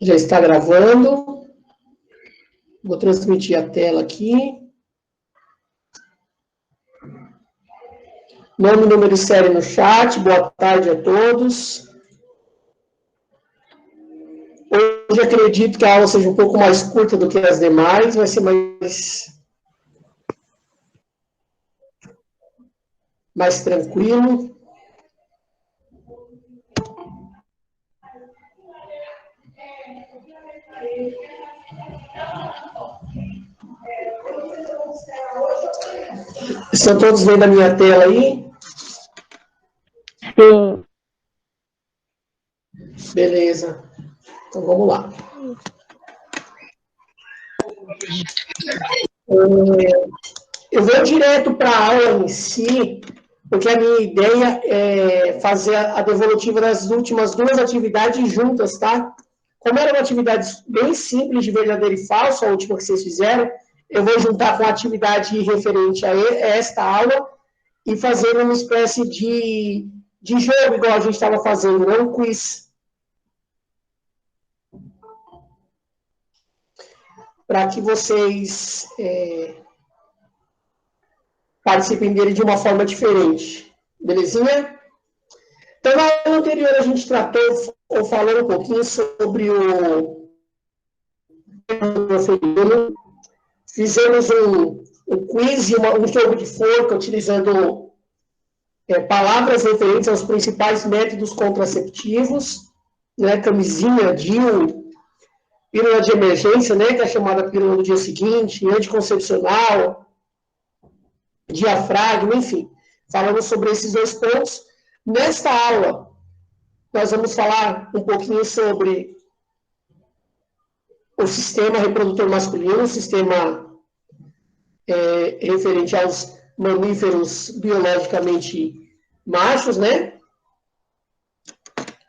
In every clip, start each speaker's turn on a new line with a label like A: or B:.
A: Já está gravando. Vou transmitir a tela aqui. Nome, número e série no chat. Boa tarde a todos. Hoje acredito que a aula seja um pouco mais curta do que as demais. Vai ser mais tranquilo. Estão todos vendo a minha tela aí?
B: Sim.
A: Beleza. Então, vamos lá. Eu vou direto para a aula em si, porque a minha ideia é fazer a devolutiva das últimas duas atividades juntas, tá? Como era uma atividade bem simples de verdadeiro e falso, a última que vocês fizeram, eu vou juntar com a atividade referente a esta aula e fazer uma espécie de jogo, igual a gente estava fazendo, não um quiz. Para que vocês participem dele de uma forma diferente. Belezinha? Então, na aula anterior, a gente tratou, ou falou um pouquinho sobre o feminino. Fizemos um quiz e um jogo de forca, utilizando palavras referentes aos principais métodos contraceptivos, né, camisinha, DIU, pílula de emergência, né, que é a chamada pílula do dia seguinte, anticoncepcional, diafragma, enfim. Falamos sobre esses dois pontos. Nesta aula, nós vamos falar um pouquinho sobre o sistema reprodutor masculino, o sistema referente aos mamíferos biologicamente machos, né?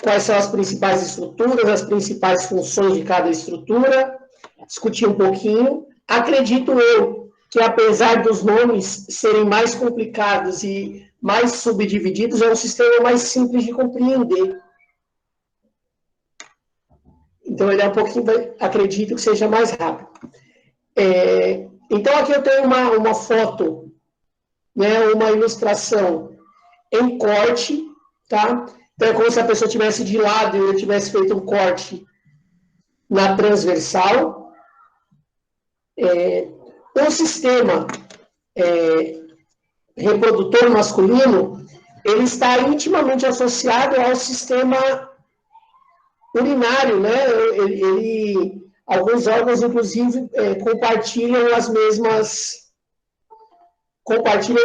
A: Quais são as principais estruturas, as principais funções de cada estrutura, discutir um pouquinho. Acredito eu que, apesar dos nomes serem mais complicados e mais subdivididos, é um sistema mais simples de compreender. Então, ele é um pouquinho, acredito que seja mais rápido. Então, aqui eu tenho uma foto, né, uma ilustração em corte, tá? Então, é como se a pessoa estivesse de lado e eu tivesse feito um corte na transversal. O sistema reprodutor masculino, ele está intimamente associado ao sistema urinário, né? Alguns órgãos, inclusive, compartilham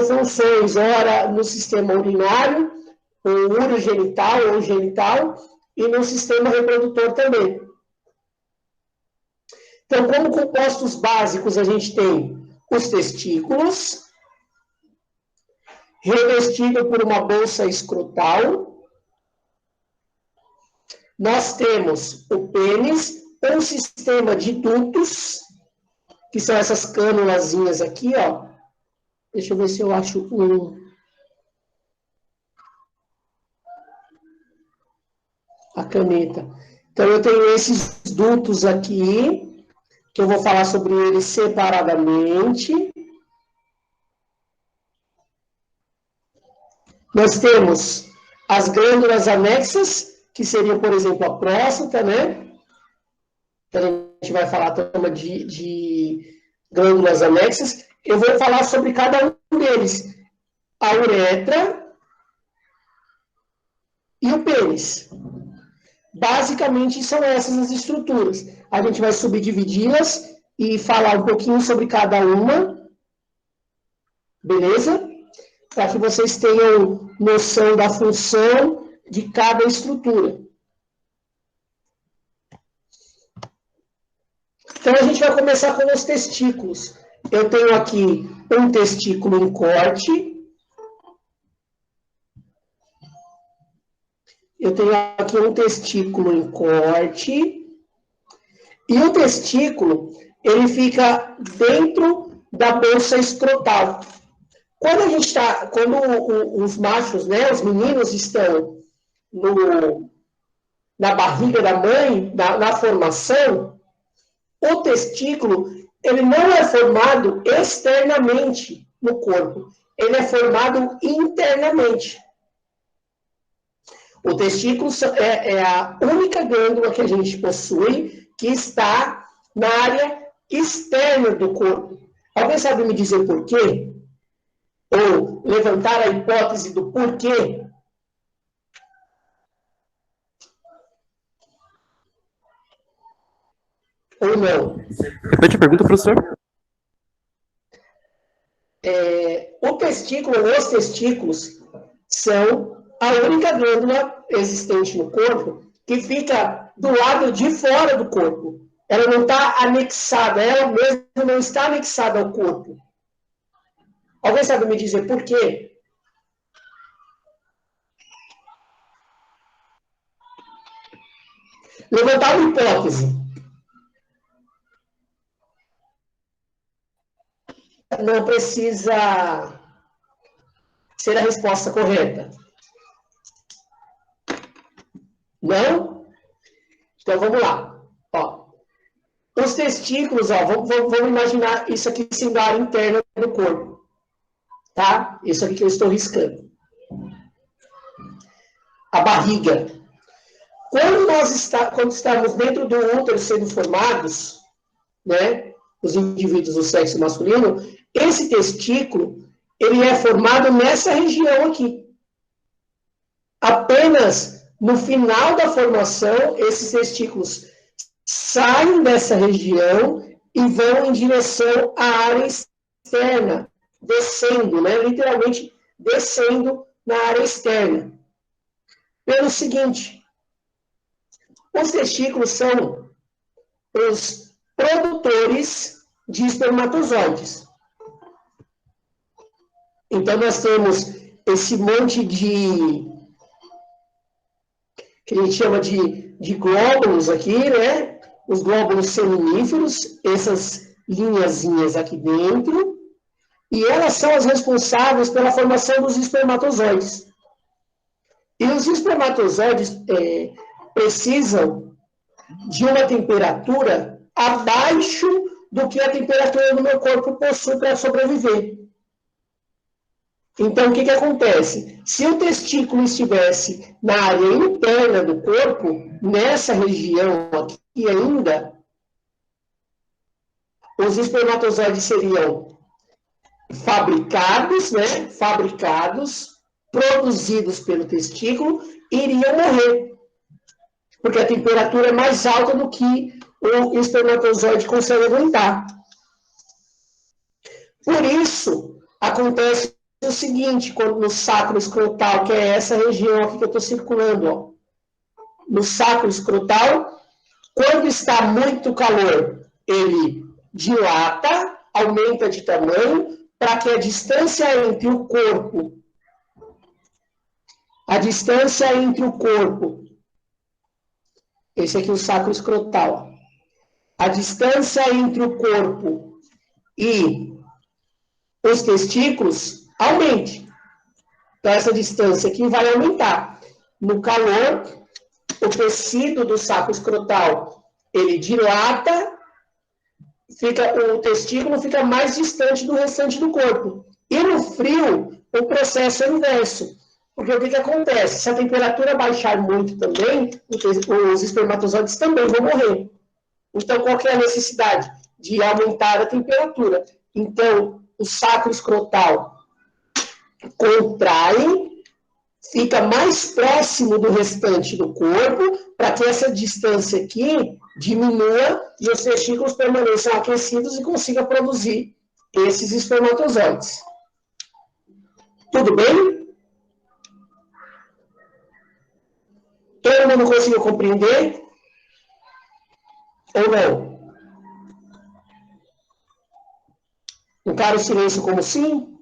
A: funções, ora no sistema urinário, o urogenital ou genital, e no sistema reprodutor também. Então, como compostos básicos, a gente tem os testículos, revestido por uma bolsa escrotal. Nós temos o pênis, um sistema de dutos, que são essas cânulazinhas aqui, ó. Deixa eu ver se eu acho a caneta. Então, eu tenho esses dutos aqui, que eu vou falar sobre eles separadamente. Nós temos as glândulas anexas, que seriam, por exemplo, a próstata, né? A gente vai falar também de glândulas anexas. Eu vou falar sobre cada um deles. A uretra e o pênis. Basicamente, são essas as estruturas. A gente vai subdividi-las e falar um pouquinho sobre cada uma. Beleza? Para que vocês tenham noção da função de cada estrutura. Então, a gente vai começar com os testículos. Eu tenho aqui um testículo em corte. Eu tenho aqui um testículo em corte. E o testículo, ele fica dentro da bolsa escrotal. Quando os machos, né, os meninos estão na barriga da mãe, na formação, o testículo, ele não é formado externamente no corpo, ele é formado internamente. O testículo é a única glândula que a gente possui que está na área externa do corpo. Alguém sabe me dizer por quê? Ou levantar a hipótese do porquê? Ou não?
B: Repete a pergunta, professor.
A: Os testículos são a única glândula existente no corpo que fica do lado de fora do corpo. Ela não está anexada, ela mesma não está anexada ao corpo. Alguém sabe me dizer por quê? Levantar uma hipótese. Não precisa ser a resposta correta. Não? Então vamos lá. Ó, os testículos, ó, vamos imaginar isso aqui sendo a área interna do corpo. Tá? Isso aqui que eu estou riscando. A barriga. Quando estamos dentro do útero sendo formados, né, os indivíduos do sexo masculino, esse testículo, ele é formado nessa região aqui. Apenas no final da formação, esses testículos saem dessa região e vão em direção à área externa, descendo, né, literalmente descendo na área externa. Pelo seguinte, os testículos são os produtores de espermatozoides. Então, nós temos esse monte que a gente chama de glóbulos aqui, né? Os glóbulos seminíferos, essas linhazinhas aqui dentro, e elas são as responsáveis pela formação dos espermatozoides. E os espermatozoides precisam de uma temperatura abaixo do que a temperatura do meu corpo possui para sobreviver. Então, o que acontece? Se o testículo estivesse na área interna do corpo, nessa região aqui ainda, os espermatozoides seriam fabricados, né? Fabricados, produzidos pelo testículo, e iriam morrer. Porque a temperatura é mais alta do que o espermatozoide consegue aguentar. Por isso, acontece o seguinte, quando no sacro escrotal, que é essa região aqui que eu estou circulando, ó, no sacro escrotal, quando está muito calor, ele dilata, aumenta de tamanho, para que a distância entre o corpo, esse aqui é o sacro escrotal, a distância entre o corpo e os testículos aumente. Então, essa distância aqui vai aumentar. No calor, o tecido do saco escrotal, ele dilata, o testículo fica mais distante do restante do corpo. E no frio, o processo é inverso. Porque o que acontece? Se a temperatura baixar muito também, os espermatozoides também vão morrer. Então, qual que é a necessidade? De aumentar a temperatura. Então, o saco escrotal contrai, fica mais próximo do restante do corpo, para que essa distância aqui diminua e os testículos permaneçam aquecidos e consiga produzir esses espermatozoides. Tudo bem? Todo mundo conseguiu compreender? Ou não? Encara o silêncio como sim?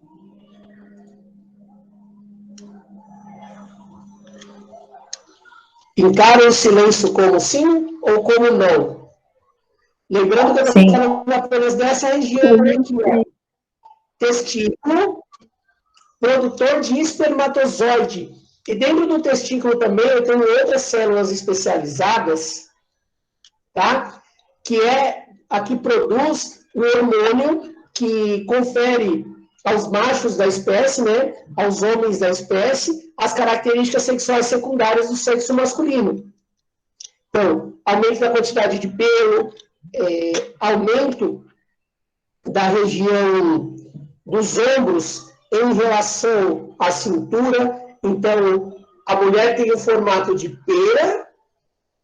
A: Encara o silêncio como sim ou como não? Lembrando que eu estou falando apenas dessa região aqui, ó. Testículo, produtor de espermatozoide. E dentro do testículo também eu tenho outras células especializadas, tá? Que é a que produz o hormônio que confere aos machos da espécie, né? Aos homens da espécie, as características sexuais secundárias do sexo masculino. Então, aumento da quantidade de pelo, aumento da região dos ombros em relação à cintura. Então, a mulher tem o formato de pera,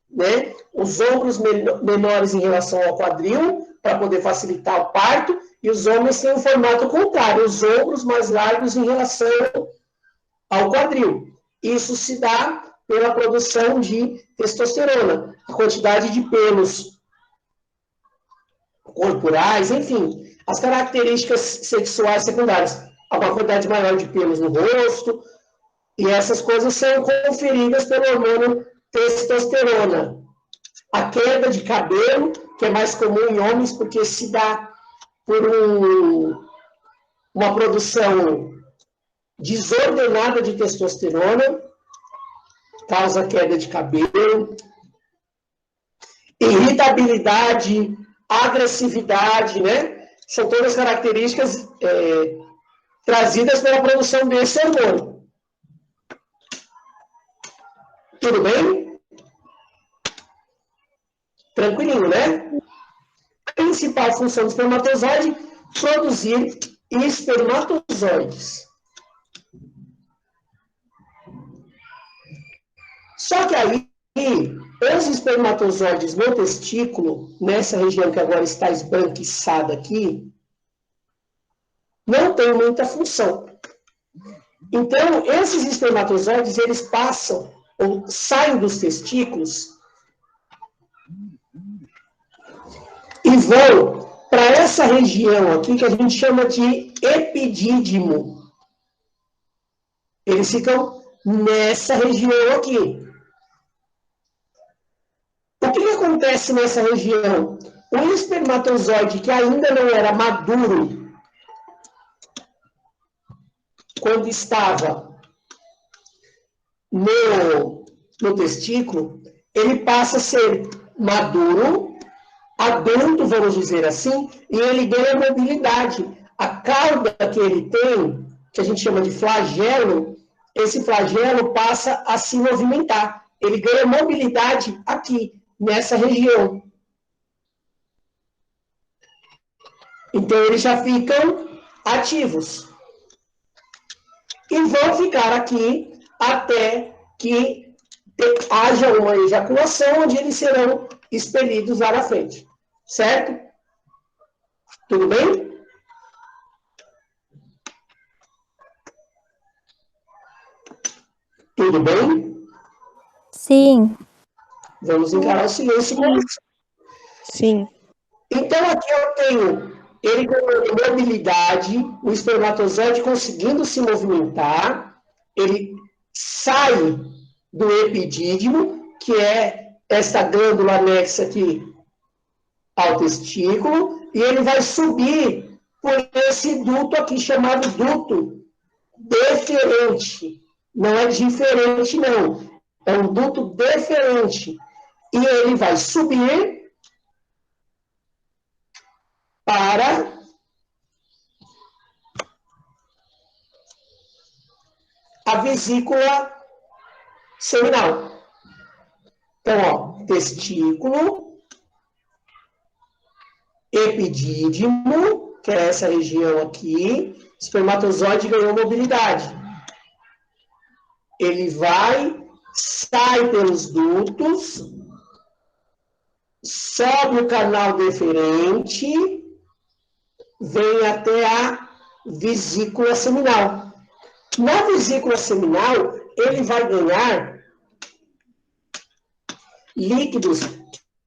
A: né? Os ombros menores em relação ao quadril, para poder facilitar o parto, e os homens têm o formato contrário, os ombros mais largos em relação ao quadril. Isso se dá pela produção de testosterona, a quantidade de pelos corporais, enfim, as características sexuais secundárias, uma quantidade maior de pelos no rosto, e essas coisas são conferidas pelo hormônio testosterona. A queda de cabelo, que é mais comum em homens, porque se dá por uma produção desordenada de testosterona, causa queda de cabelo, irritabilidade, agressividade, né? São todas características trazidas pela produção desse hormônio. Tudo bem? Tranquilinho, né? A principal função do espermatozoide é produzir espermatozoides. Só que aí, os espermatozoides no testículo, nessa região que agora está esbranquiçada aqui, não tem muita função. Então, esses espermatozoides, eles passam, ou saem dos testículos, e vão para essa região aqui, que a gente chama de epidídimo. Eles ficam nessa região aqui. O que acontece nessa região? O espermatozoide que ainda não era maduro, quando estava no testículo, ele passa a ser maduro, adulto, vamos dizer assim, e ele ganha mobilidade. A cauda que ele tem, que a gente chama de flagelo, esse flagelo passa a se movimentar. Ele ganha mobilidade aqui, nessa região. Então, eles já ficam ativos. E vão ficar aqui até que haja uma ejaculação, onde eles serão expelidos lá na frente. Certo? Tudo bem? Tudo bem?
C: Sim.
A: Vamos encarar o silêncio.
D: Sim.
A: Então, aqui eu tenho ele ganhando mobilidade, o espermatozoide conseguindo se movimentar, ele sai do epidídimo, que é esta glândula anexa aqui ao testículo, e ele vai subir por esse duto aqui, chamado duto deferente. Não é diferente, não. É um duto deferente. E ele vai subir para a vesícula seminal. Então, ó, testículo, epidídimo, que é essa região aqui, espermatozoide ganhou mobilidade. Ele sai pelos dutos, sobe o canal deferente, vem até a vesícula seminal. Na vesícula seminal, ele vai ganhar líquidos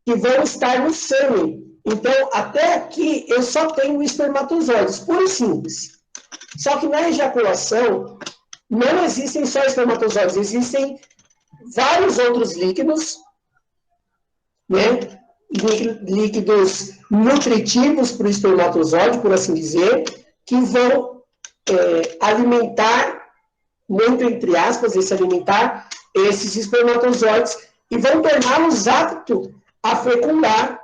A: que vão estar no sêmen. Então, até aqui, eu só tenho espermatozoides, puro e simples. Só que na ejaculação, não existem só espermatozoides, existem vários outros líquidos, né? Líquidos nutritivos para o espermatozoide, por assim dizer, que vão alimentar muito entre aspas, esse alimentar, esses espermatozoides, e vão torná-los aptos a fecundar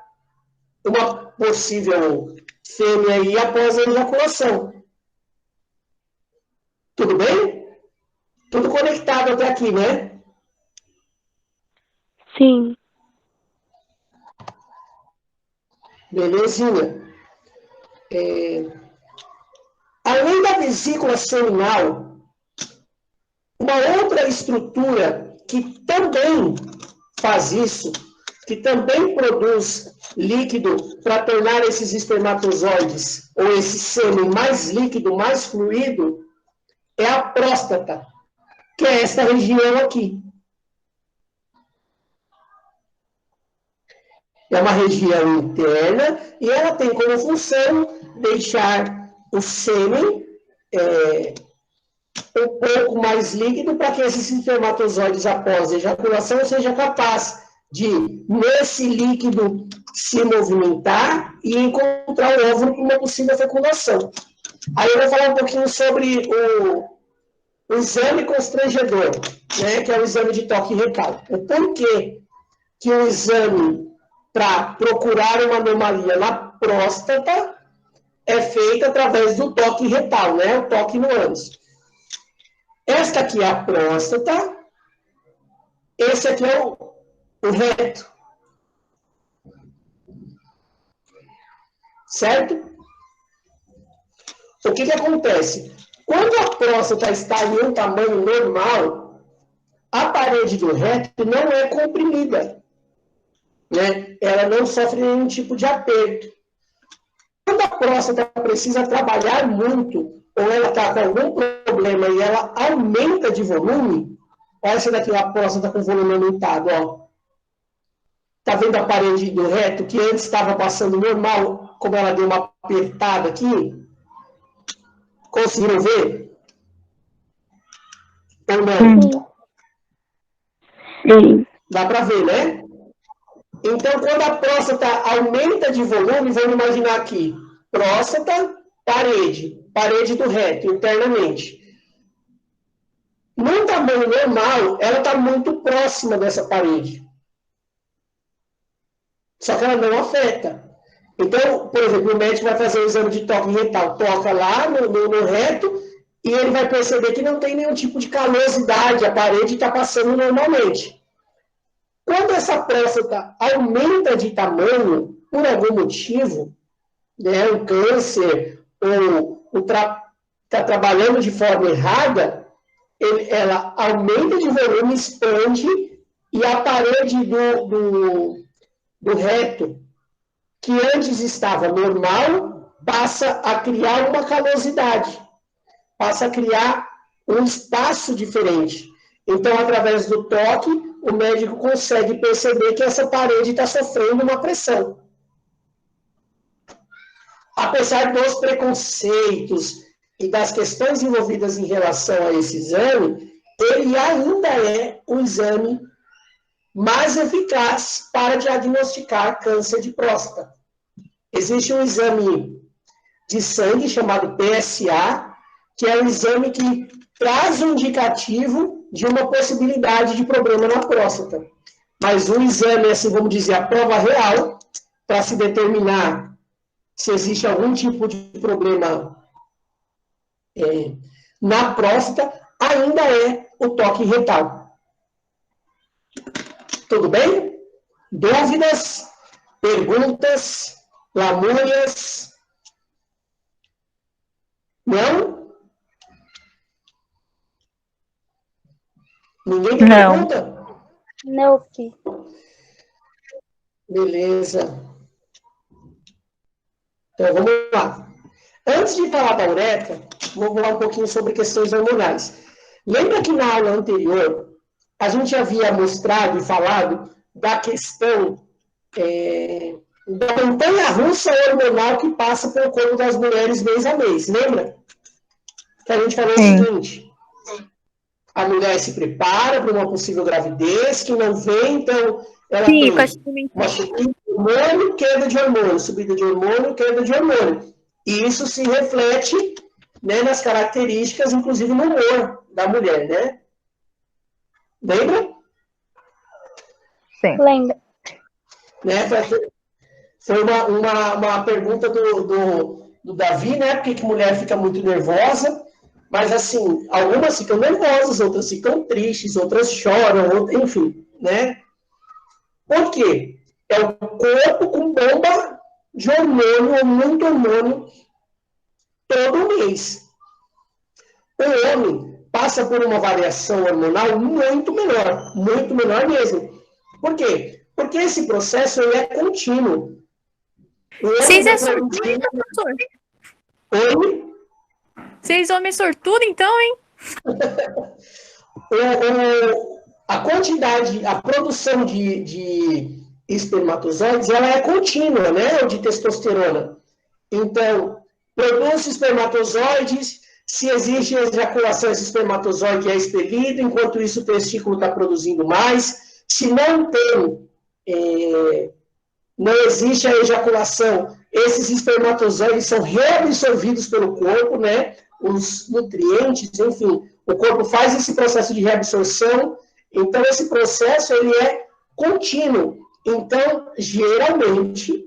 A: uma possível fêmea aí após a ejaculação. Tudo bem? Tudo conectado até aqui, né?
D: Sim.
A: Belezinha. Além da vesícula seminal, uma outra estrutura que também faz isso, que também produz líquido para tornar esses espermatozoides ou esse sêmen mais líquido, mais fluido, é a próstata, que é esta região aqui. É uma região interna e ela tem como função deixar o sêmen um pouco mais líquido para que esses espermatozoides, após a ejaculação, seja capaz de, nesse líquido, se movimentar e encontrar o óvulo para uma possível fecundação. Aí eu vou falar um pouquinho sobre o exame constrangedor, né, que é o exame de toque retal. O porquê que o exame para procurar uma anomalia na próstata é feito através do toque retal, né, o toque no ânus. Esta aqui é a próstata, esse aqui é o reto. Certo? O que acontece? Quando a próstata está em um tamanho normal, a parede do reto não é comprimida. Né? Ela não sofre nenhum tipo de aperto. Quando a próstata precisa trabalhar muito, ou ela está com algum problema e ela aumenta de volume, olha essa daqui, a próstata com volume aumentado, ó. Tá vendo a parede do reto, que antes estava passando normal, como ela deu uma apertada aqui? Conseguiram ver? Ou não?
D: Sim.
A: Dá para ver, né? Então, quando a próstata aumenta de volume, vamos imaginar aqui, próstata, parede do reto, internamente. Num tamanho normal, ela está muito próxima dessa parede. Só que ela não afeta. Então, por exemplo, o médico vai fazer o exame de toque retal, toca lá no reto, e ele vai perceber que não tem nenhum tipo de calosidade, a parede está passando normalmente. Quando essa próstata aumenta de tamanho, por algum motivo, né, um câncer, ou está trabalhando de forma errada, ela aumenta de volume, expande, e a parede do reto, que antes estava normal, passa a criar uma calosidade, passa a criar um espaço diferente. Então, através do toque, o médico consegue perceber que essa parede está sofrendo uma pressão. Apesar dos preconceitos e das questões envolvidas em relação a esse exame, ele ainda é o exame mais eficaz para diagnosticar câncer de próstata. Existe um exame de sangue chamado PSA, que é um exame que traz um indicativo de uma possibilidade de problema na próstata. Mas o exame, assim, vamos dizer, a prova real, para se determinar se existe algum tipo de problema na próstata, ainda é o toque retal. Tudo bem? Dúvidas? Perguntas? Lamúrias? Não? Ninguém tem pergunta?
C: Não, que.
A: Beleza. Então, vamos lá. Antes de falar da uretra, vou falar um pouquinho sobre questões hormonais. Lembra que na aula anterior, a gente havia mostrado e falado da questão da montanha-russa hormonal que passa pelo corpo das mulheres mês a mês, lembra? Que a gente falou o seguinte: a mulher se prepara para uma possível gravidez, que não vem, então ela tem uma subida de hormônio, queda de hormônio, subida de hormônio, queda de hormônio. E isso se reflete, né, nas características, inclusive no humor, da mulher, né? Lembra?
D: Sim.
C: Lembra?
A: Né? Foi uma pergunta do Davi, né? Por que mulher fica muito nervosa? Mas, assim, algumas ficam nervosas, outras ficam tristes, outras choram, enfim, né? Por quê? É o corpo com bomba de hormônio, ou muito hormônio, todo mês. O homem passa por uma variação hormonal muito menor mesmo. Por quê? Porque esse processo ele é contínuo. O homem
E: Vocês
A: vai
E: é sortudo,
A: produzir...
E: então, professor?
A: Oi?
E: Vocês homens sortudo, então, hein?
A: A quantidade, a produção de espermatozoides, ela é contínua, né? De testosterona. Então, produz espermatozoides, se existe ejaculação, esse espermatozoide é expelido, enquanto isso o testículo está produzindo mais. Se não tem, não existe a ejaculação, esses espermatozoides são reabsorvidos pelo corpo, né? Os nutrientes, enfim, o corpo faz esse processo de reabsorção, então esse processo ele é contínuo. Então, geralmente,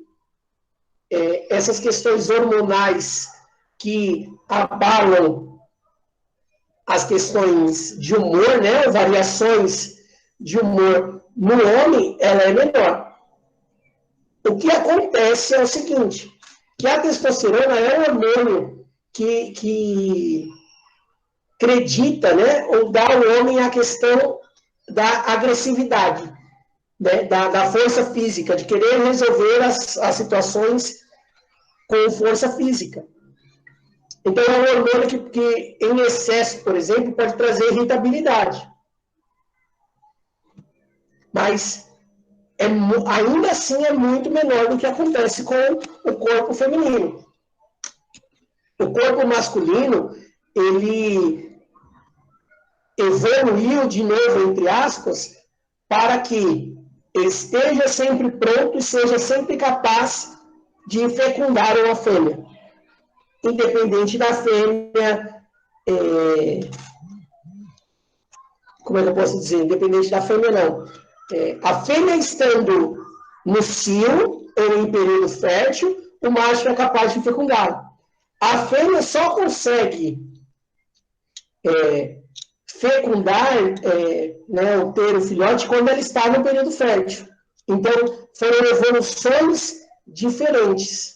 A: essas questões hormonais que abalam as questões de humor, né, variações de humor no homem, ela é menor. O que acontece é o seguinte, que a testosterona é um hormônio que acredita, né, ou dá ao homem a questão da agressividade, né, da força física, de querer resolver as situações com força física. Então, é um hormônio que em excesso, por exemplo, pode trazer irritabilidade. Mas, ainda assim, é muito menor do que acontece com o corpo feminino. O corpo masculino, ele evoluiu de novo, entre aspas, para que esteja sempre pronto e seja sempre capaz de fecundar uma fêmea. Independente da fêmea, como é que eu posso dizer? Independente da fêmea, não. A fêmea estando no cio, ou em período fértil, o macho é capaz de fecundar. A fêmea só consegue fecundar, né, ou ter o filhote, quando ela está no período fértil. Então, foram evoluções diferentes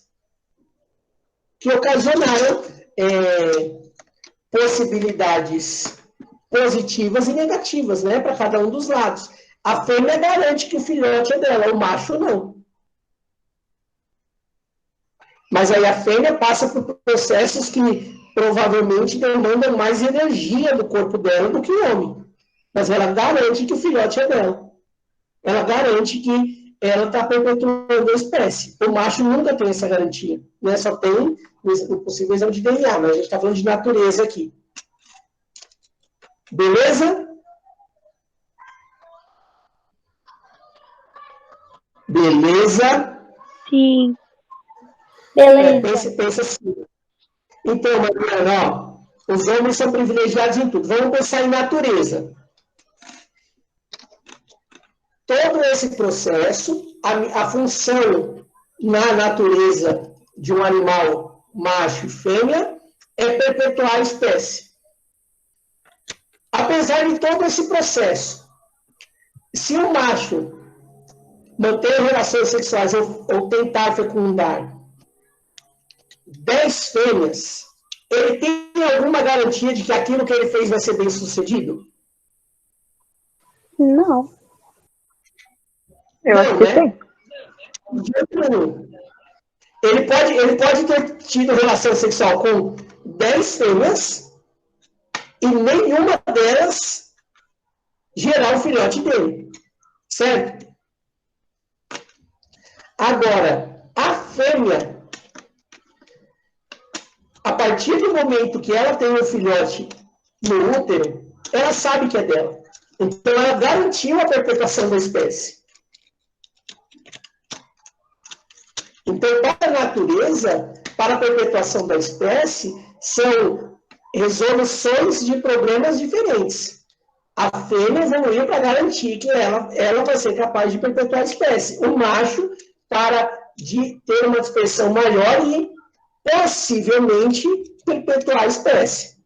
A: que ocasionaram possibilidades positivas e negativas, né, para cada um dos lados. A fêmea garante que o filhote é dela, o macho não. Mas aí a fêmea passa por processos que provavelmente demandam mais energia do corpo dela do que o homem. Mas ela garante que o filhote é dela. Ela garante que ela está perpetuando a espécie. O macho nunca tem essa garantia. Né? Só tem o possível exame de DNA, mas a gente está falando de natureza aqui. Beleza? Beleza?
D: Sim.
C: Beleza.
A: Pensa assim. Então, Mariana, ó, os homens são privilegiados em tudo. Vamos pensar em natureza. Todo esse processo, a função na natureza de um animal macho e fêmea é perpetuar a espécie. Apesar de todo esse processo, se o macho manter relações sexuais ou tentar fecundar 10 fêmeas, ele tem alguma garantia de que aquilo que ele fez vai ser bem sucedido?
C: Não.
D: Eu acho que sim.
A: De jeito nenhum. Ele pode ter tido relação sexual com 10 fêmeas e nenhuma delas gerar o filhote dele. Certo? Agora, a fêmea, a partir do momento que ela tem um filhote no útero, ela sabe que é dela. Então, ela garantiu a perpetuação da espécie. Então, para a natureza, para a perpetuação da espécie, são resoluções de problemas diferentes. A fêmea evoluiu para garantir que ela vai ser capaz de perpetuar a espécie. O macho, para ter uma dispersão maior e, possivelmente, perpetuar a espécie.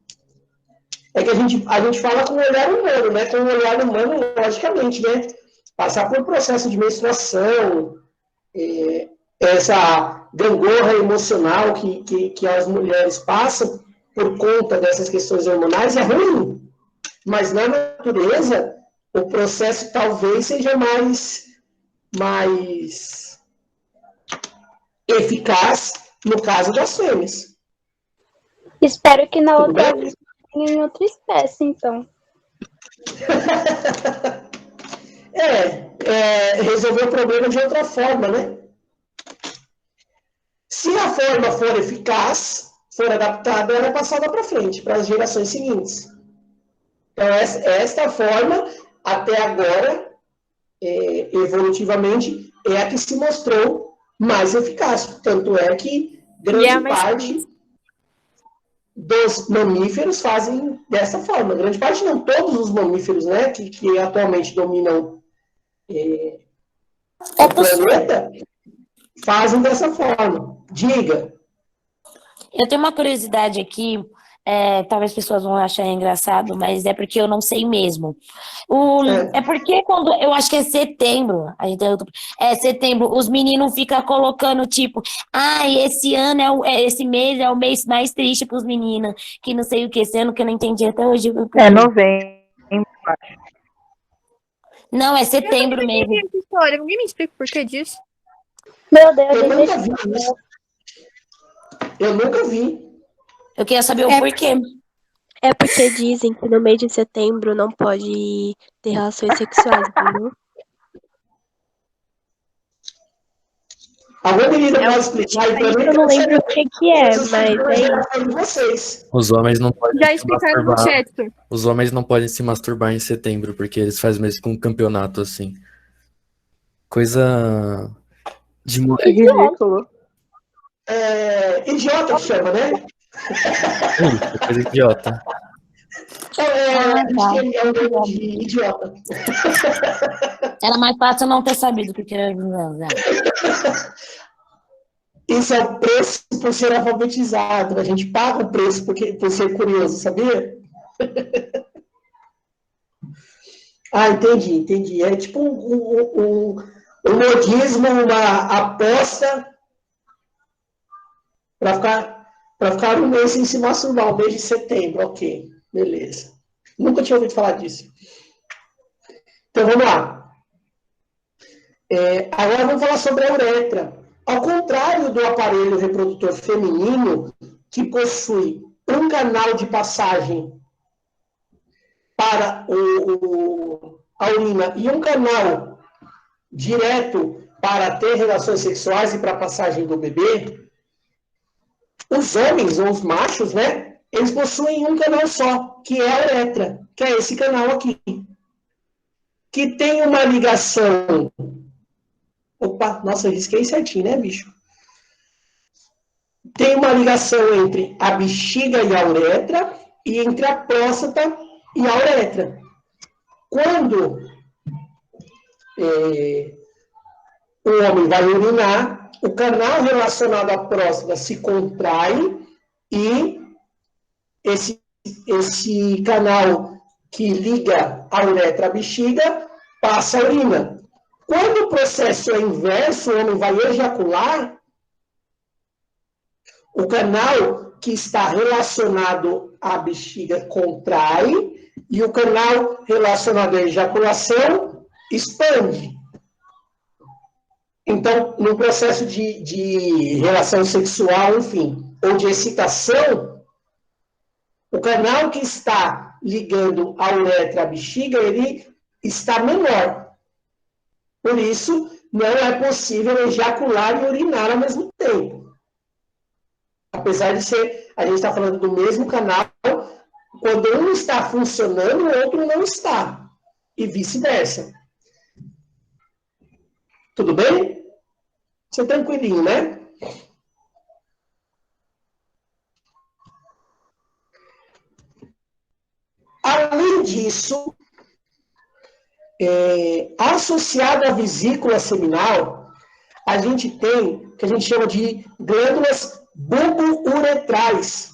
A: É que a gente fala com o olhar humano, né? Com o olhar humano, logicamente, né? Passar por um processo de menstruação, essa gangorra emocional que as mulheres passam por conta dessas questões hormonais é ruim. Mas na natureza, o processo talvez seja mais eficaz no caso das fêmeas.
C: Espero que na
A: Tudo
C: outra
A: bem?
C: vida tenha em outra espécie, então.
A: Resolver o problema de outra forma, né? Se a forma for eficaz, for adaptada, ela é passada para frente, para as gerações seguintes. Então, esta forma, até agora, evolutivamente, é a que se mostrou mais eficaz. Tanto é que grande parte dos mamíferos fazem dessa forma. Grande parte não, todos os mamíferos, né, que atualmente dominam o planeta, fazem dessa forma. Diga.
F: Eu tenho uma curiosidade aqui, talvez as pessoas vão achar engraçado, mas é porque eu não sei mesmo. É porque quando, eu acho que é setembro, setembro, os meninos ficam colocando tipo, esse ano esse mês é o mês mais triste para os meninos, que não sei o que, esse ano que eu não entendi até hoje.
D: É novembro, acho.
F: Não, é setembro mesmo.
E: Essa história, alguém me explica o porquê disso?
C: Meu Deus,
A: Eu nunca vi isso. Eu nunca vi.
F: Eu queria saber o porquê.
G: É porque dizem que no mês de setembro não pode ter relações sexuais, entendeu?
A: Alguma menina pode explicar aí pra mim?
G: Eu não lembro o que é, mas é isso.
A: Vocês.
B: Os homens não podem
E: Já
B: se
E: explicaram no
B: masturbar.
E: chat.
B: Os homens não podem se masturbar em setembro, porque eles fazem mesmo com um campeonato assim. Coisa de moleque.
D: Ridículo.
A: Idiota que chama, né?
B: Isso, coisa idiota.
A: Acho que é um nome de idiota.
F: Era mais fácil não ter sabido, porque era...
A: Isso é o preço por ser alfabetizado. A gente paga o preço por ser curioso, sabia? Entendi. É tipo um modismo, uma aposta para ficar um mês sem se masturbar, o mês de setembro. Ok, beleza. Nunca tinha ouvido falar disso. Então, vamos lá. Agora vamos falar sobre a uretra. Ao contrário do aparelho reprodutor feminino, que possui um canal de passagem para a urina e um canal direto para ter relações sexuais e para a passagem do bebê, os homens, ou os machos, né, eles possuem um canal só, que é a uretra, que é esse canal aqui, que tem uma ligação... Opa, nossa, eu risquei certinho, né, bicho? Tem uma ligação entre a bexiga e a uretra e entre a próstata e a uretra. Quando o homem vai urinar, o canal relacionado à próstata se contrai e esse canal que liga a uretra à bexiga passa a urina. Quando o processo é inverso, o homem vai ejacular, o canal que está relacionado à bexiga contrai e o canal relacionado à ejaculação expande. Então, no processo de relação sexual, enfim, ou de excitação, o canal que está ligando a uretra à bexiga, ele está menor. Por isso, não é possível ejacular e urinar ao mesmo tempo. Apesar de ser, a gente está falando do mesmo canal, quando um está funcionando, o outro não está. E vice-versa. Tudo bem? Você é tranquilinho, né? além disso, associado à vesícula seminal, a gente tem o que a gente chama de glândulas bulbo-uretrais,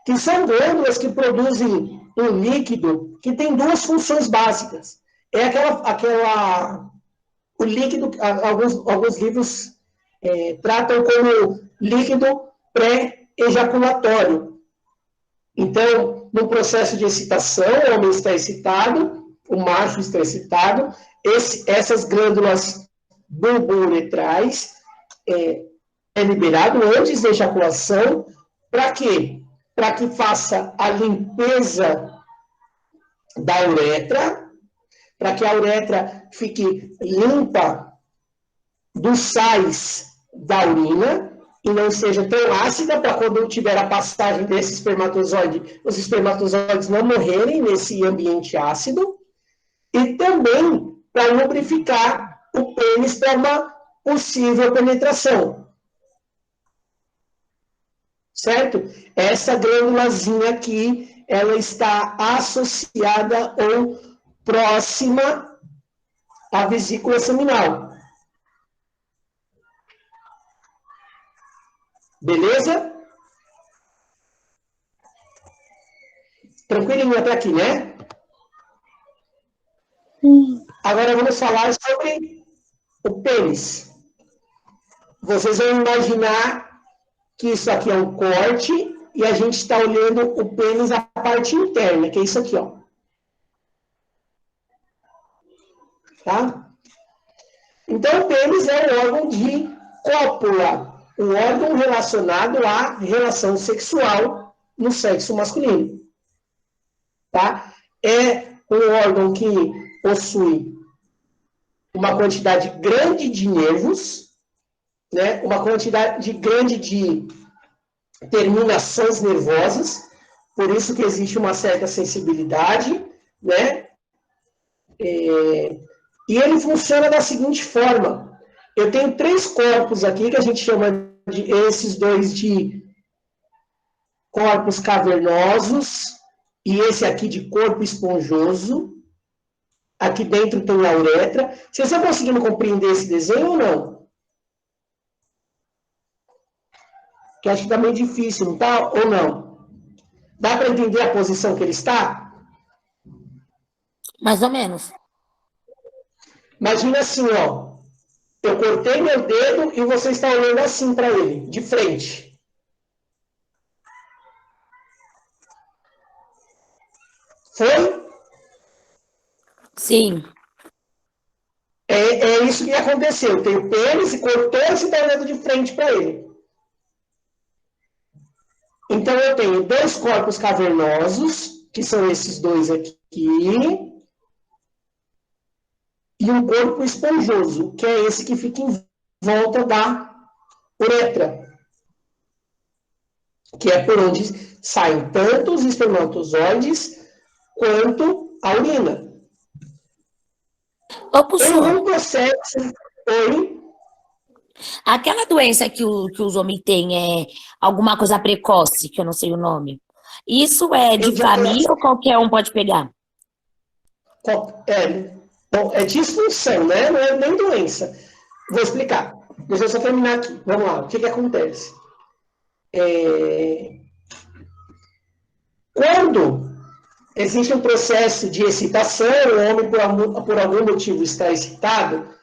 A: que são glândulas que produzem um líquido que tem duas funções básicas. É o líquido, alguns livros tratam como líquido pré-ejaculatório. Então, no processo de excitação, o homem está excitado, o macho está excitado, essas glândulas bulbo-uretrais é liberado antes da ejaculação. Para quê? Para que faça a limpeza da uretra, para que a uretra fique limpa dos sais da urina e não seja tão ácida, para quando tiver a passagem desse espermatozoide, os espermatozoides não morrerem nesse ambiente ácido, e também para lubrificar o pênis para uma possível penetração. Certo? Essa glândulazinha aqui, ela está associada ou próxima à vesícula seminal. Beleza? Tranquilinho até aqui, né? Agora vamos falar sobre o pênis. Vocês vão imaginar que isso aqui é um corte e a gente está olhando o pênis, a parte interna, que é isso aqui, ó. Tá? Então, o pênis é um órgão de cópula, um órgão relacionado à relação sexual no sexo masculino. Tá? É um órgão que possui uma quantidade grande de nervos, né? Uma quantidade grande de terminações nervosas, por isso que existe uma certa sensibilidade, né? E ele funciona da seguinte forma. Eu tenho 3 corpos aqui, que a gente chama de esses dois de corpos cavernosos, e esse aqui de corpo esponjoso. Aqui dentro tem a uretra. Vocês estão conseguindo compreender esse desenho ou não? Que acho que está meio difícil, não tá? Ou não? Dá para entender a posição que ele está?
F: Mais ou menos.
A: Imagina assim, ó. Eu cortei meu dedo e você está olhando assim para ele, de frente. Foi?
F: Sim.
A: É isso que aconteceu. Tem o pênis e cortou e você está olhando de frente para ele. Então, eu tenho 2 corpos cavernosos, que são esses dois aqui, e um corpo esponjoso, que é esse que fica em volta da uretra, que é por onde saem tanto os espermatozoides quanto a urina.
F: Ô, professor,
A: Em um processo... Oi?
F: aquela doença que os homens têm é alguma coisa precoce, que eu não sei o nome. Isso é de família ou qualquer um pode pegar?
A: É disfunção, né? Não é nem doença. Vou explicar. Deixa eu só terminar aqui. Vamos lá. O que acontece? Quando existe um processo de excitação, o homem, por algum motivo, está excitado,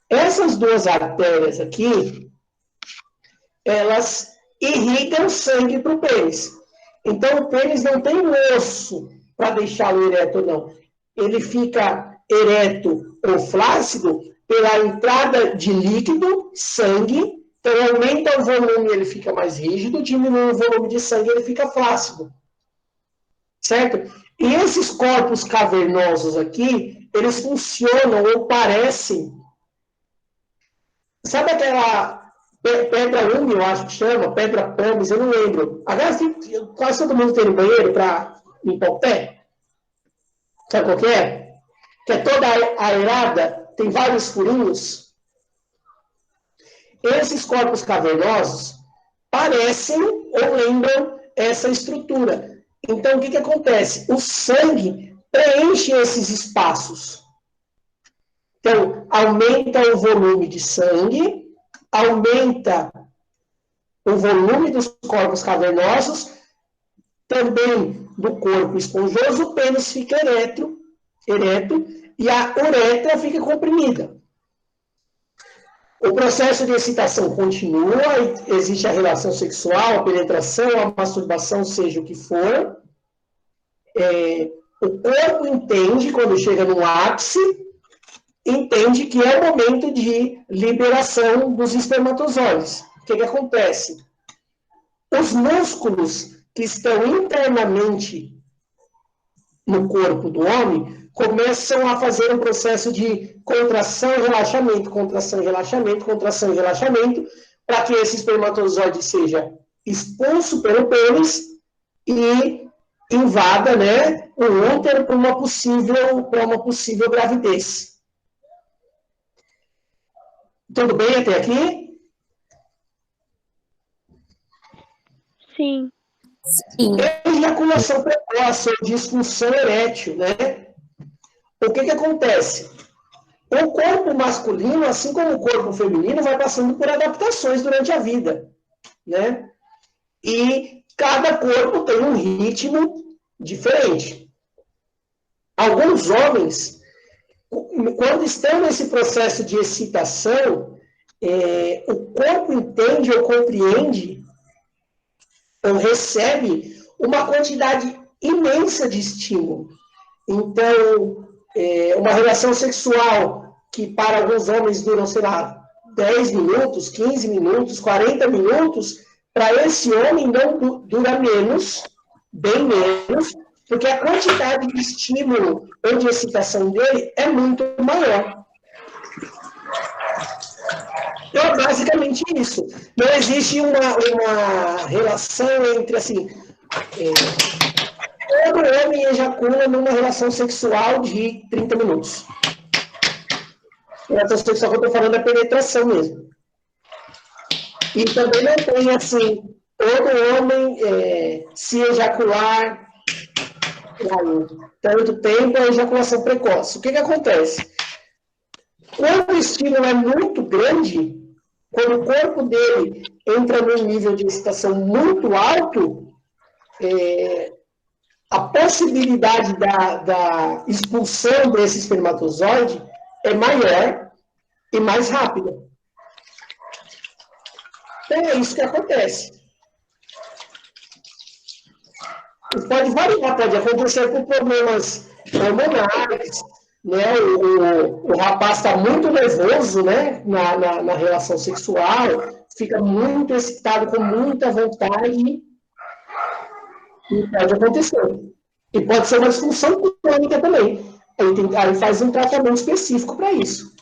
A: essas 2 artérias aqui, elas irrigam sangue para o pênis. Então, o pênis não tem um osso para deixá-lo ereto, não. Ele fica ereto ou flácido pela entrada de líquido, sangue, então aumenta o volume, ele fica mais rígido, diminui o volume de sangue, ele fica flácido. Certo? E esses corpos cavernosos aqui, eles funcionam ou parecem... Sabe aquela pedra úmida, eu acho que chama, pedra pâmis, eu não lembro. Agora, quase todo mundo tem no banheiro para limpar o pé. Sabe qual que é? Que é toda aerada, tem vários furinhos. Esses corpos cavernosos parecem ou lembram essa estrutura. Então, o que acontece? O sangue preenche esses espaços. Então, aumenta o volume de sangue, aumenta o volume dos corpos cavernosos, também do corpo esponjoso, o pênis fica ereto e a uretra fica comprimida. O processo de excitação continua, existe a relação sexual, a penetração, a masturbação, seja o que for. O corpo entende, quando chega no ápice, entende que é o momento de liberação dos espermatozoides. O que acontece? Os músculos que estão internamente no corpo do homem começam a fazer um processo de contração e relaxamento, contração e relaxamento, contração e relaxamento, para que esse espermatozoide seja expulso pelo pênis e invada, né, o útero para uma possível gravidez. Tudo bem até aqui?
G: Sim.
F: Sim.
A: Ejaculação precoce, disfunção erétil, né? O que acontece? O corpo masculino, assim como o corpo feminino, vai passando por adaptações durante a vida, né? E cada corpo tem um ritmo diferente. Alguns homens, quando estão nesse processo de excitação, o corpo entende ou compreende ou recebe uma quantidade imensa de estímulo. Então, uma relação sexual que para alguns homens duram, sei lá, 10 minutos, 15 minutos, 40 minutos, para esse homem não dura menos, bem menos, porque a quantidade de estímulo ou de excitação dele é muito maior. Então, é basicamente isso. Não existe uma relação entre, assim, todo homem ejacula numa relação sexual de 30 minutos. A relação sexual que eu estou falando é penetração mesmo. E também não tem, assim, todo homem se ejacular tanto tempo a ejaculação precoce. O que acontece? Quando o estímulo é muito grande, quando o corpo dele entra num nível de excitação muito alto, a possibilidade da expulsão desse espermatozoide é maior e mais rápida. Então é isso que acontece. Pode variar, pode acontecer por problemas hormonais, né? O rapaz está muito nervoso, né? na relação sexual, fica muito excitado, com muita vontade, e pode acontecer. E pode ser uma disfunção crônica também. Aí faz um tratamento específico para isso.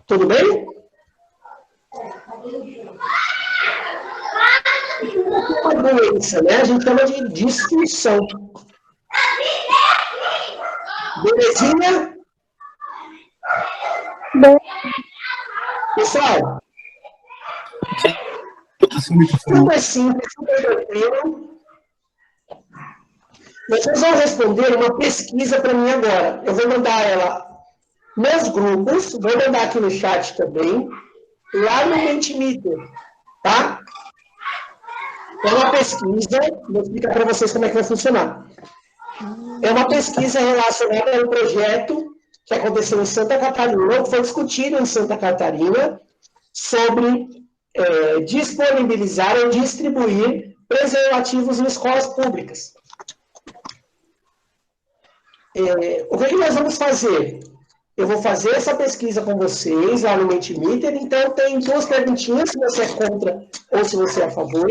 A: Tudo bem? Uma doença, né? A gente chama de disfunção. Belezinha? Pessoal, super simples, super tranquilo. Vocês vão responder uma pesquisa para mim agora. Eu vou mandar ela nos grupos, vou mandar aqui no chat também, lá no Mentimeter, tá? É uma pesquisa, vou explicar para vocês como é que vai funcionar. É uma pesquisa relacionada a um projeto que aconteceu em Santa Catarina, que foi discutido em Santa Catarina, sobre disponibilizar ou distribuir preservativos em escolas públicas. O que nós vamos fazer? Eu vou fazer essa pesquisa com vocês lá no Mentimeter, então tem duas perguntinhas, se você é contra ou se você é a favor.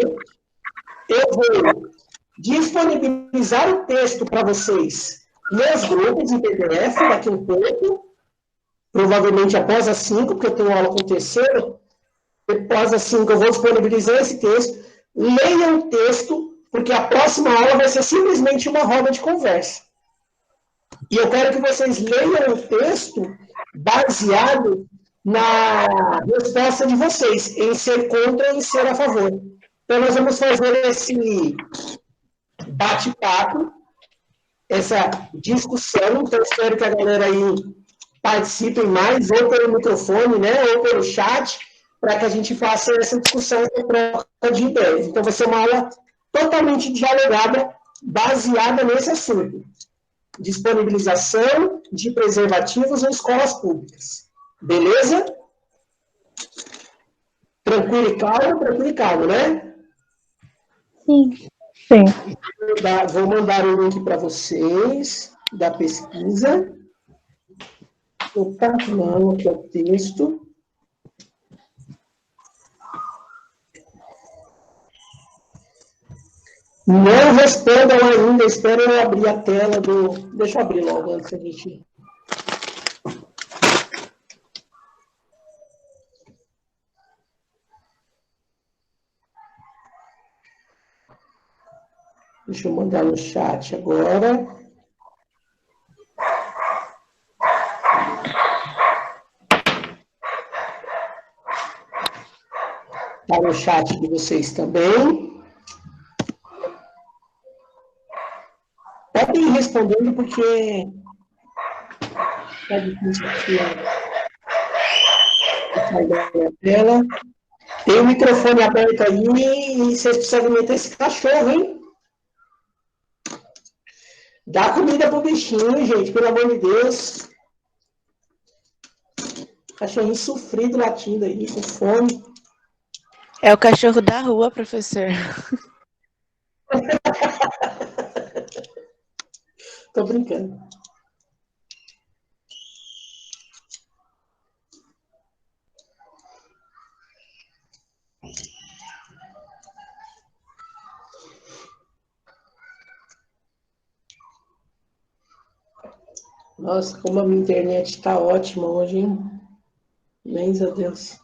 A: Eu vou disponibilizar o texto para vocês nos grupos em PDF daqui a um pouco, provavelmente após as 5, porque eu tenho aula com o terceiro. Após as 5 eu vou disponibilizar esse texto. Leiam o texto, porque a próxima aula vai ser simplesmente uma roda de conversa. E eu quero que vocês leiam o texto baseado na resposta de vocês, em ser contra e em ser a favor. Então, nós vamos fazer esse bate-papo essa discussão. Então, espero que a galera aí participem mais, ou pelo microfone, né, ou pelo chat, para que a gente faça essa discussão de ideias. Então, vai ser uma aula totalmente dialogada, baseada nesse assunto. Disponibilização de preservativos em escolas públicas. Beleza? Tranquilo e calmo, né?
C: Sim.
D: Sim.
A: Vou mandar o link para vocês da pesquisa. Opa, não, aqui é o texto. Não respondam ainda, espero eu abrir a tela do... Deixa eu abrir logo antes da gente... Deixa eu mandar no chat agora. Está no chat de vocês também. Podem ir respondendo, porque está difícil aqui a tela. Tem o microfone aberto aí e vocês precisam meter esse cachorro, hein? Dá comida pro bichinho, gente, pelo amor de Deus. Cachorrinho sofrido latindo aí, com fome.
G: É o cachorro da rua, professor.
A: Tô brincando. Nossa, como a minha internet está ótima hoje, hein? Graças a Deus.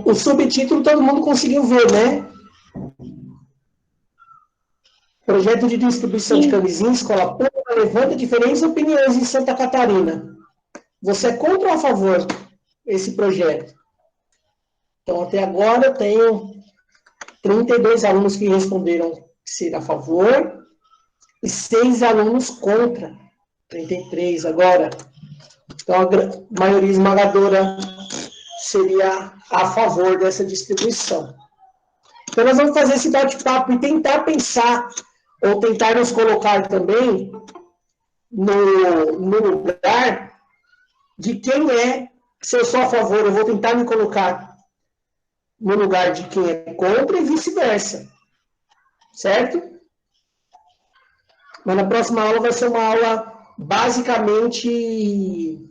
A: O subtítulo todo mundo conseguiu ver, né? Projeto de distribuição de camisinha, escola pública, levanta diferentes opiniões em Santa Catarina. Você é contra ou a favor desse projeto? Então, até agora, eu tenho 32 alunos que responderam ser a favor e 6 alunos contra. 33 agora. Então, a maioria esmagadora seria a favor dessa distribuição. Então, nós vamos fazer esse bate-papo e tentar pensar, ou tentar nos colocar também no lugar de quem é, se eu sou a favor, eu vou tentar me colocar no lugar de quem é contra e vice-versa. Certo? Mas na próxima aula vai ser uma aula basicamente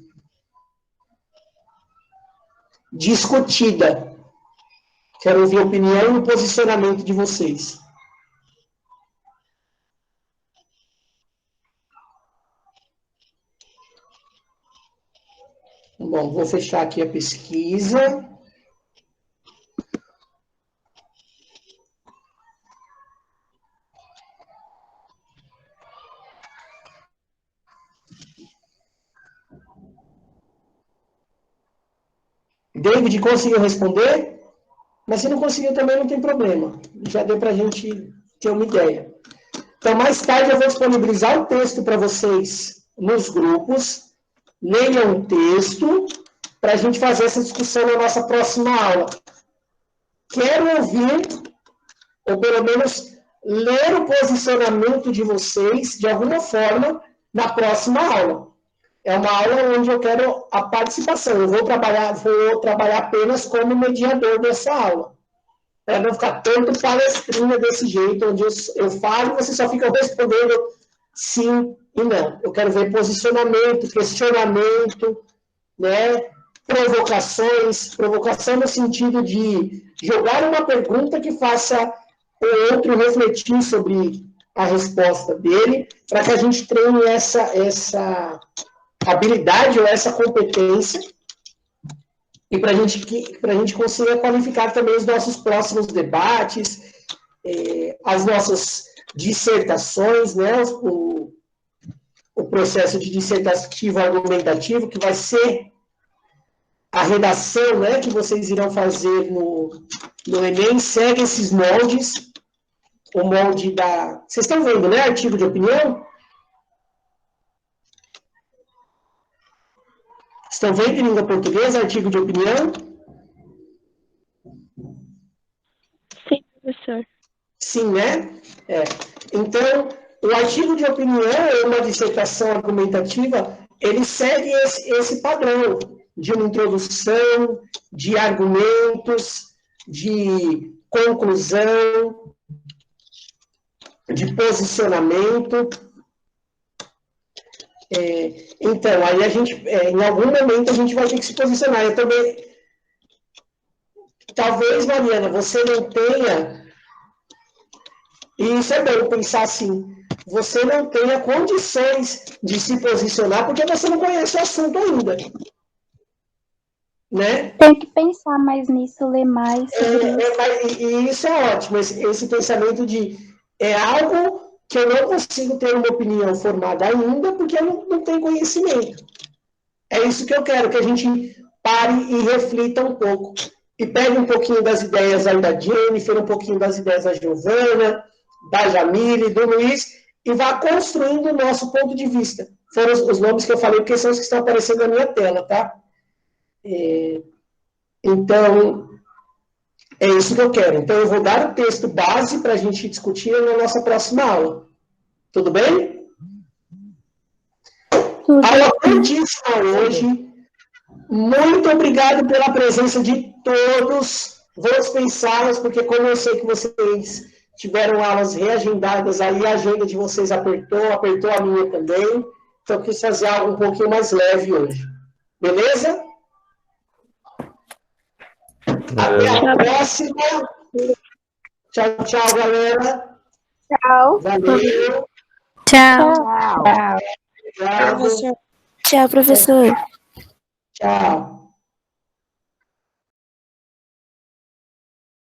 A: discutida. Quero ouvir a opinião e o posicionamento de vocês. Bom, vou fechar aqui a pesquisa. David conseguiu responder? Mas se não conseguiu também não tem problema. Já deu para a gente ter uma ideia. Então, mais tarde eu vou disponibilizar o texto para vocês nos grupos. Leiam o texto para a gente fazer essa discussão na nossa próxima aula. Quero ouvir, ou pelo menos ler o posicionamento de vocês, de alguma forma, na próxima aula. É uma aula onde eu quero a participação. Eu vou trabalhar apenas como mediador dessa aula. Para não ficar tanto palestrinha desse jeito, onde eu falo e vocês só ficam respondendo sim e não. Eu quero ver posicionamento, questionamento, né? Provocação no sentido de jogar uma pergunta que faça o outro refletir sobre a resposta dele, para que a gente treine essa habilidade ou essa competência e para a gente consiga qualificar também os nossos próximos debates, as nossas dissertações, né, o processo de dissertativo argumentativo, que vai ser a redação, né, que vocês irão fazer no Enem, segue esses moldes, o molde da... Vocês estão vendo, né, artigo de opinião? Estão vendo em língua portuguesa, artigo de opinião?
G: Sim, professor.
A: Sim, né? Então, o artigo de opinião, ou uma dissertação argumentativa, ele segue esse padrão de uma introdução, de argumentos, de conclusão, de posicionamento. Então, aí a gente, em algum momento, a gente vai ter que se posicionar. Eu também, talvez, Mariana, você não tenha, e isso é bom pensar assim, você não tenha condições de se posicionar porque você não conhece o assunto ainda. Né?
C: Tenho que pensar mais nisso, ler mais sobre isso.
A: E isso é ótimo, esse pensamento de algo que eu não consigo ter uma opinião formada ainda, porque eu não tenho conhecimento. É isso que eu quero, que a gente pare e reflita um pouco. E pegue um pouquinho das ideias aí da Jennifer, um pouquinho das ideias da Giovana, da Jamile, do Luiz, e vá construindo o nosso ponto de vista. Foram os nomes que eu falei, porque são os que estão aparecendo na minha tela, tá? Então, é isso que eu quero. Então, eu vou dar o texto base para a gente discutir na nossa próxima aula. Tudo bem?
C: Tudo.
A: Aula curtíssima hoje. Muito obrigado pela presença de todos. Vou dispensá-los, porque como eu sei que vocês tiveram aulas reagendadas, aí a agenda de vocês apertou a minha também. Então, eu quis fazer algo um pouquinho mais leve hoje. Beleza? Até a próxima. Tchau, tchau, galera.
C: Tchau.
A: Valeu.
E: Tchau.
A: Obrigado.
F: Tchau, professor.
A: Tchau.